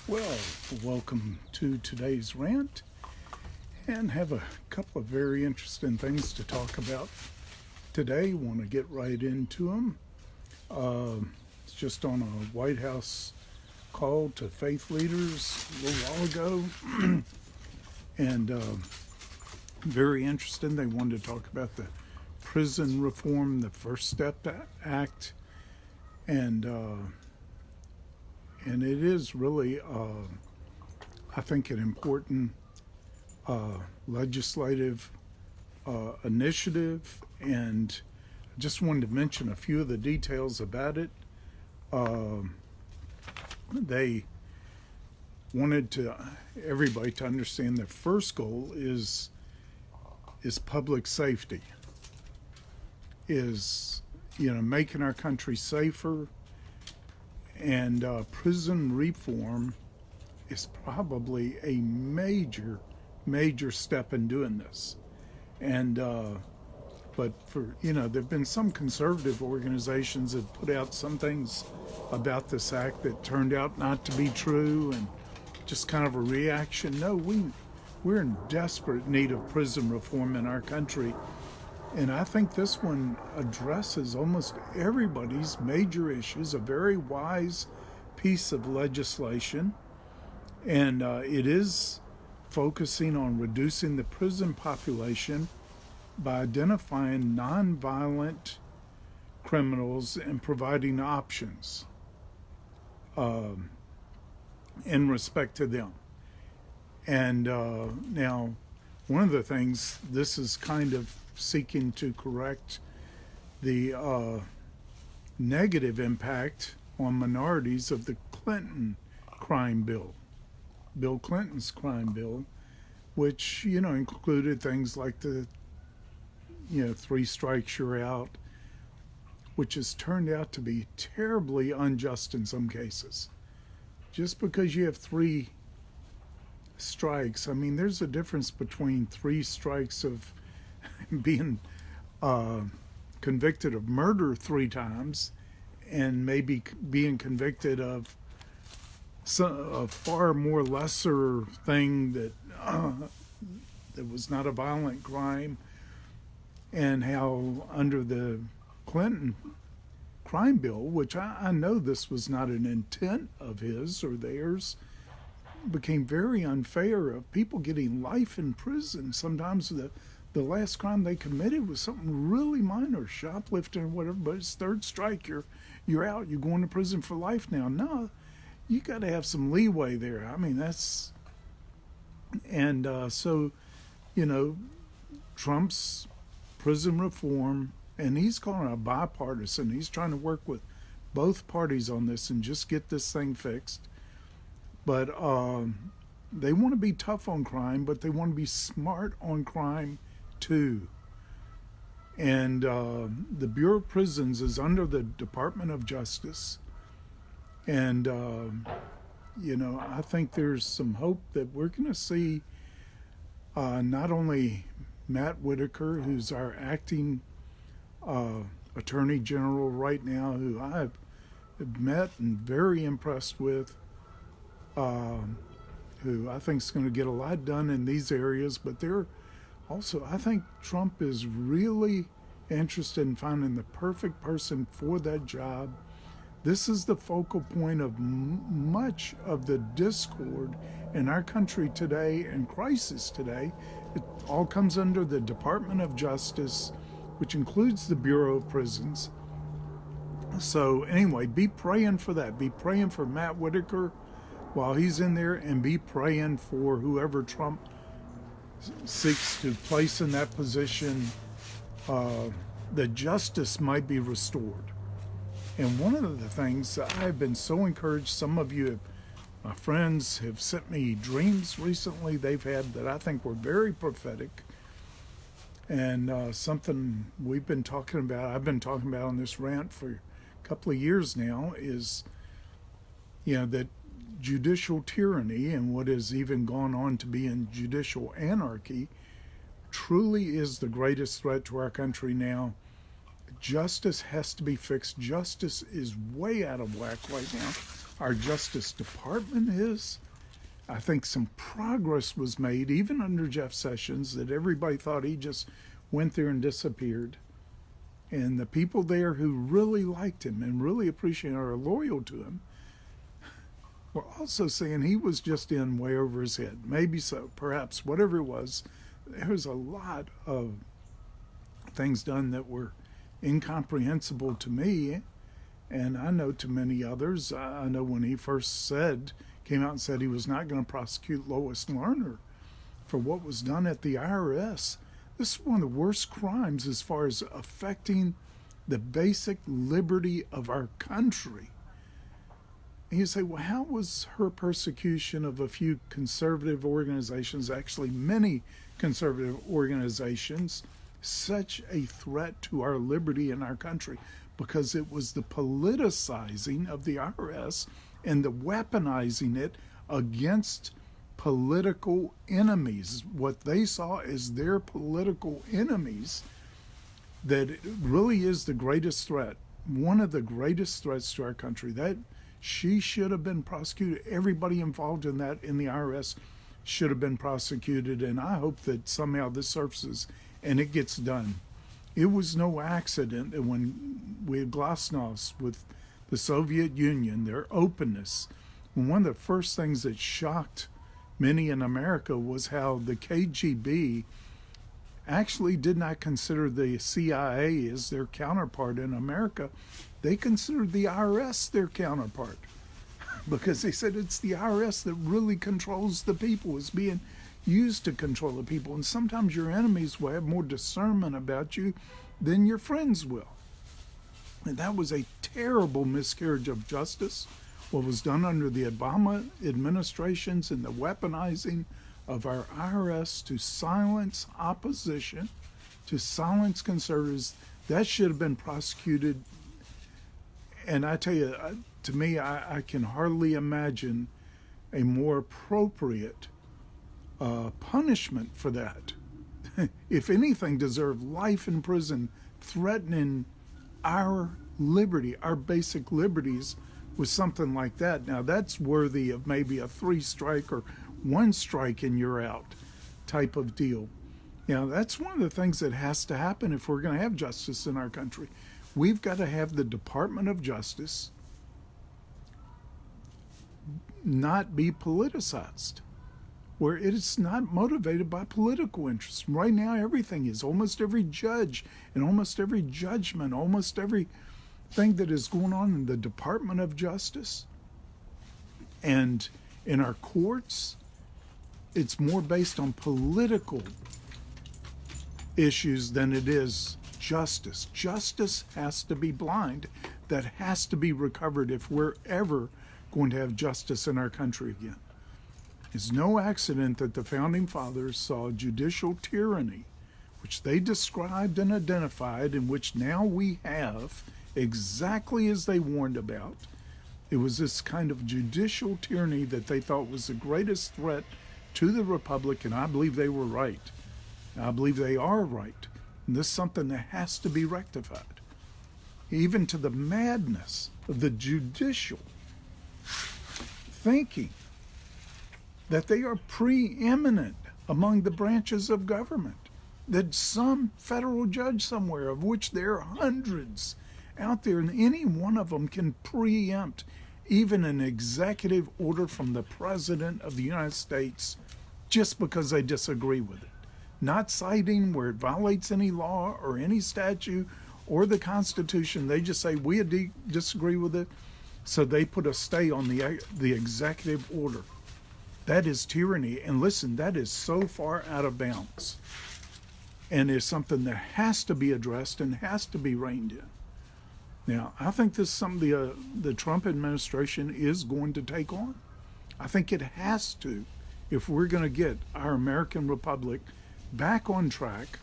Well, welcome to today's rant, and have a couple of very interesting things to talk about today. Want to get right into them. It's just on a White House call to faith leaders a little while ago, and very interesting. They wanted to talk about the prison reform, the First Step Act, and it is really, I think, an important legislative initiative, and I just wanted to mention a few of the details about it. They wanted everybody to understand the first goal is public safety, is making our country safer. And prison reform is probably a major step in doing this. And but there've been some conservative organizations that put out some things about this act that turned out not to be true, and just kind of a reaction. No, we're in desperate need of prison reform in our country. And I think this one addresses almost everybody's major issues, a very wise piece of legislation. And it is focusing on reducing the prison population by identifying nonviolent criminals and providing options in respect to them. And now, one of the things, this is kind of seeking to correct the negative impact on minorities of the Clinton crime bill, Bill Clinton's crime bill, which included things like the 3 strikes you're out, which has turned out to be terribly unjust in some cases. Just because you have 3 strikes, I mean, there's a difference between 3 strikes of being convicted of murder 3 times and maybe being convicted of a far more lesser thing that was not a violent crime, and how under the Clinton crime bill, which I know this was not an intent of his or theirs, became very unfair, of people getting life in prison. Sometimes the last crime they committed was something really minor, shoplifting or whatever, but it's 3rd strike, you're out, you're going to prison for life now. No, you got to have some leeway there. I mean, that's, and so, Trump's prison reform, and he's calling it a bipartisan. He's trying to work with both parties on this and just get this thing fixed. But they want to be tough on crime, but they want to be smart on crime too. And the Bureau of Prisons is under the Department of Justice. And, I think there's some hope that we're going to see not only Matt Whitaker, who's our acting Attorney General right now, who I have met and very impressed with, who I think is going to get a lot done in these areas, but they're also, I think Trump is really interested in finding the perfect person for that job. This is the focal point of much of the discord in our country today and crisis today. It all comes under the Department of Justice, which includes the Bureau of Prisons. So anyway, be praying for that. Be praying for Matt Whitaker while he's in there, and be praying for whoever Trump seeks to place in that position, that justice might be restored. And one of the things I've been so encouraged, some of you, my friends, have sent me dreams recently they've had that I think were very prophetic, and something we've been talking about, I've been talking about on this rant for a couple of years now, is that judicial tyranny, and what has even gone on to be in judicial anarchy, truly is the greatest threat to our country now. justice has to be fixed. Justice is way out of whack right now. Our Justice Department is. I think some progress was made, even under Jeff Sessions, that everybody thought he just went there and disappeared. And the people there who really liked him and really appreciated him, are loyal to him, were also saying he was just in way over his head. Maybe so, perhaps, whatever it was. There was a lot of things done that were incomprehensible to me, and I know to many others. I know when he first came out and said he was not going to prosecute Lois Lerner for what was done at the IRS. This is one of the worst crimes as far as affecting the basic liberty of our country. And you say, well, how was her persecution of a few conservative organizations, actually many conservative organizations, such a threat to our liberty in our country? Because it was the politicizing of the IRS and the weaponizing it against political enemies, what they saw as their political enemies, that it really is the greatest threat, one of the greatest threats to our country. That she should have been prosecuted. Everybody involved in that in the IRS should have been prosecuted, and I hope that somehow this surfaces and it gets done. It was no accident that when we had glasnost with the Soviet Union, their openness, one of the first things that shocked many in America was how the KGB actually did not consider the CIA as their counterpart in America. They considered the IRS their counterpart because they said it's the IRS that really controls the people, is being used to control the people. And sometimes your enemies will have more discernment about you than your friends will. And that was a terrible miscarriage of justice, what was done under the Obama administrations and the weaponizing of our IRS to silence opposition, to silence conservatives. That should have been prosecuted. And I tell you, to me, I can hardly imagine a more appropriate punishment for that. If anything, deserve life in prison, threatening our liberty, our basic liberties, with something like that. Now that's worthy of maybe a 3-strike or 1 strike and you're out type of deal. Now that's one of the things that has to happen if we're going to have justice in our country. We've got to have the Department of Justice not be politicized, where it is not motivated by political interests. Right now everything is, almost every judge and almost every judgment, almost every thing that is going on in the Department of Justice and in our courts, it's more based on political issues than it is justice. Justice has to be blind. That has to be recovered if we're ever going to have justice in our country again. It's no accident that the Founding Fathers saw judicial tyranny, which they described and identified, in which now we have exactly as they warned about. It was this kind of judicial tyranny that they thought was the greatest threat to the Republic, and I believe they were right. I believe they are right. And this is something that has to be rectified. Even to the madness of the judicial thinking that they are preeminent among the branches of government, that some federal judge somewhere, of which there are hundreds out there, and any one of them can preempt even an executive order from the President of the United States just because they disagree with it. Not citing where it violates any law or any statute or the Constitution. They just say, we disagree with it, so they put a stay on the executive order. That is tyranny. And listen, that is so far out of bounds, and is something that has to be addressed and has to be reined in. Now, I think this is something the Trump administration is going to take on. I think it has to, if we're going to get our American Republic back on track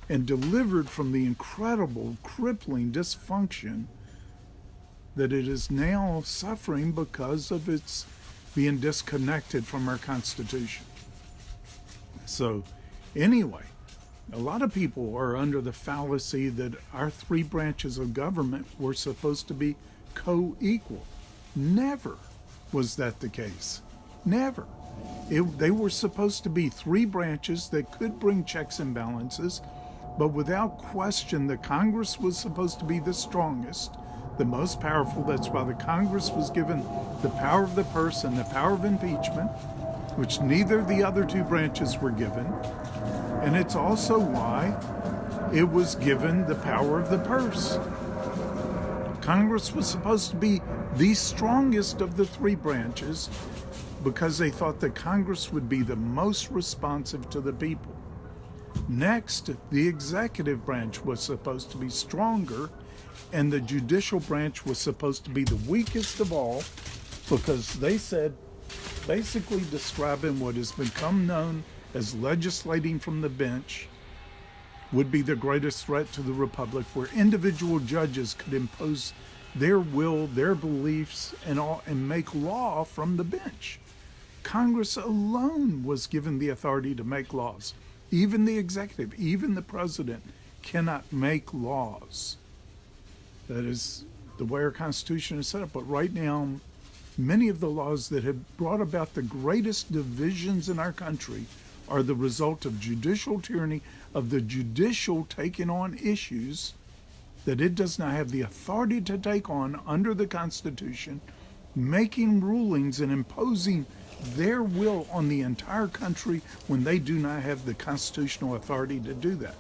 and delivered from the incredible, crippling dysfunction that it is now suffering because of its being disconnected from our Constitution. So, anyway, A lot of people are under the fallacy that our three branches of government were supposed to be co-equal. Never was that the case. Never. They were supposed to be three branches that could bring checks and balances, but without question, the Congress was supposed to be the strongest, the most powerful. That's why the Congress was given the power of the purse and the power of impeachment, which neither of the other two branches were given. And it's also why it was given the power of the purse. Congress was supposed to be the strongest of the three branches because they thought that Congress would be the most responsive to the people. Next, the executive branch was supposed to be stronger, and the judicial branch was supposed to be the weakest of all because they said, basically describing what has become known as legislating from the bench would be the greatest threat to the republic, where individual judges could impose their will, their beliefs, and make law from the bench. Congress alone was given the authority to make laws. Even the executive, even the president cannot make laws. That is the way our Constitution is set up. But right now, many of the laws that have brought about the greatest divisions in our country are the result of judicial tyranny, of the judicial taking on issues that it does not have the authority to take on under the Constitution, making rulings and imposing their will on the entire country when they do not have the constitutional authority to do that.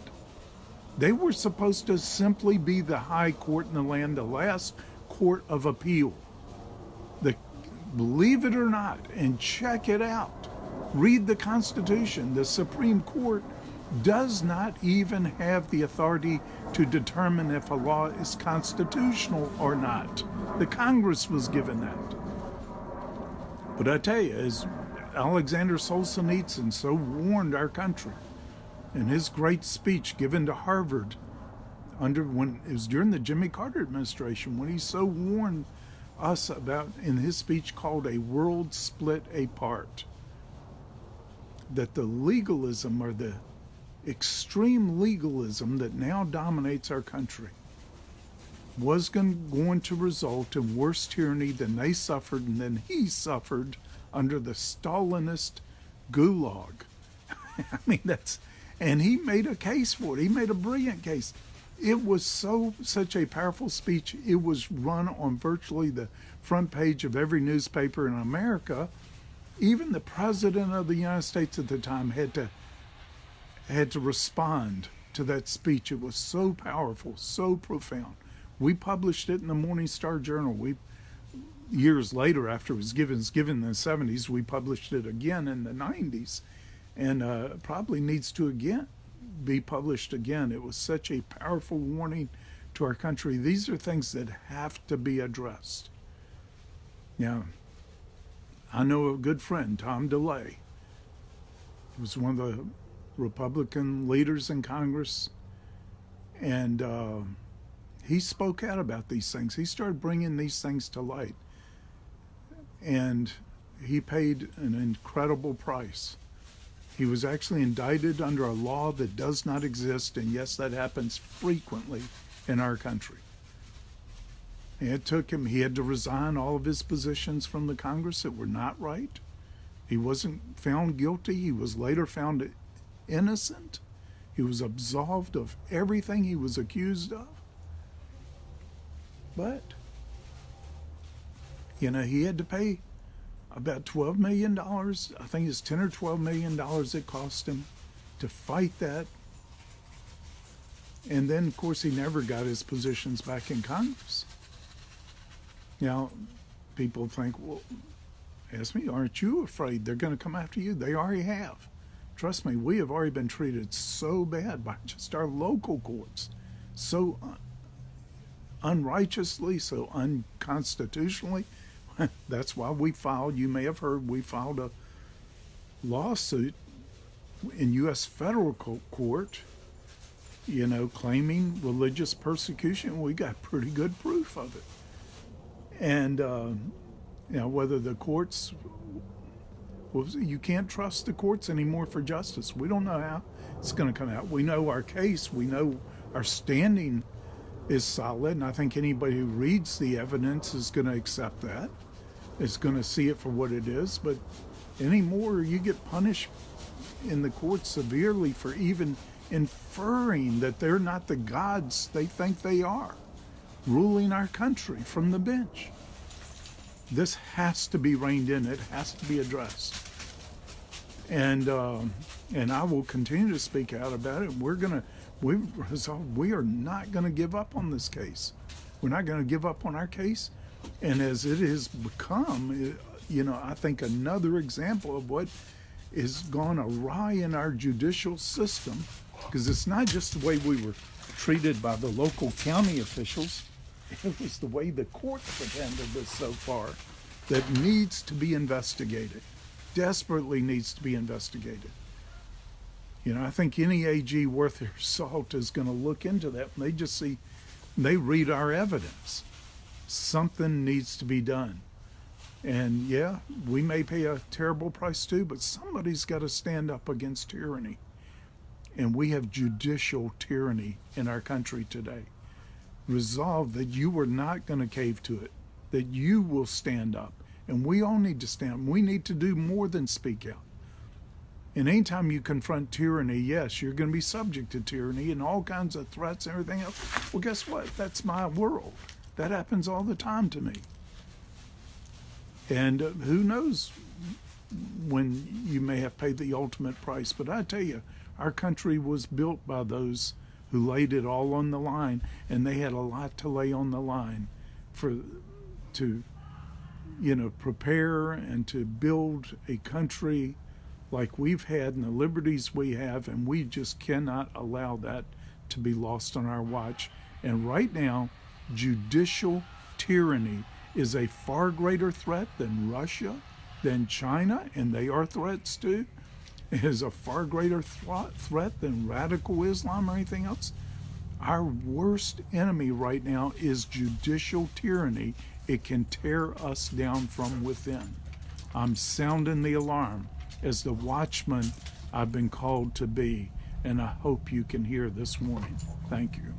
They were supposed to simply be the high court in the land, the last court of appeal. Believe it or not, and check it out. Read the Constitution. The Supreme Court does not even have the authority to determine if a law is constitutional or not. The Congress was given that. But I tell you, as Alexander Solzhenitsyn so warned our country in his great speech given to Harvard when it was during the Jimmy Carter administration, when he so warned us about, in his speech called A World Split Apart, that the legalism, or the extreme legalism that now dominates our country, was going to result in worse tyranny than they suffered and than he suffered under the Stalinist gulag. I mean, and he made a case for it. He made a brilliant case. It was such a powerful speech. It was run on virtually the front page of every newspaper in America. Even the president of the United States at the time had to respond to that speech. It was so powerful, so profound. We published it in the MorningStar Journal. Years later, after it was given in the 70s, we published it again in the 90s, and probably needs to again be published again. It was such a powerful warning to our country. These are things that have to be addressed. Now, I know a good friend, Tom DeLay. He was one of the Republican leaders in Congress, and he spoke out about these things. He started bringing these things to light, and he paid an incredible price. He was actually indicted under a law that does not exist, and yes, that happens frequently in our country. And it took him, he had to resign all of his positions from the Congress that were not right. He wasn't found guilty. He was later found innocent. He was absolved of everything he was accused of. But, he had to pay about $12 million. I think it's $10 or $12 million it cost him to fight that. And then, of course, he never got his positions back in Congress. Now, people think, well, ask me, aren't you afraid they're going to come after you? They already have. Trust me, we have already been treated so bad by just our local courts, so unrighteously, so unconstitutionally. That's why you may have heard, we filed a lawsuit in U.S. federal court, claiming religious persecution. We got pretty good proof of it. And, whether the courts Well, you can't trust the courts anymore for justice. We don't know how it's going to come out. We know our case. We know our standing is solid. And I think anybody who reads the evidence is going to accept that. Is going to see it for what it is. But anymore, you get punished in the courts severely for even inferring that they're not the gods they think they are, ruling our country from the bench. This has to be reined in. It has to be addressed. And I will continue to speak out about it. We are not going to give up on this case. We're not going to give up on our case. And as it has become, I think another example of what is gone awry in our judicial system, because it's not just the way we were treated by the local county officials. It was the way the courts have handled this so far that needs to be investigated, desperately needs to be investigated. I think any AG worth their salt is going to look into that. And they read our evidence. Something needs to be done. And yeah, we may pay a terrible price too, but somebody's got to stand up against tyranny. And we have judicial tyranny in our country today. Resolve that you are not going to cave to it, that you will stand up. And we all need to stand. We need to do more than speak out. And anytime you confront tyranny, yes, you're going to be subject to tyranny and all kinds of threats and everything else. Well, guess what? That's my world. That happens all the time to me. And who knows when you may have paid the ultimate price. But I tell you, our country was built by those who laid it all on the line, and they had a lot to lay on the line to prepare and to build a country like we've had and the liberties we have, and we just cannot allow that to be lost on our watch. And right now, judicial tyranny is a far greater threat than Russia, than China, and they are threats too. It is a far greater threat than radical Islam or anything else. Our worst enemy right now is judicial tyranny. It can tear us down from within. I'm sounding the alarm as the watchman I've been called to be, and I hope you can hear this morning. Thank you.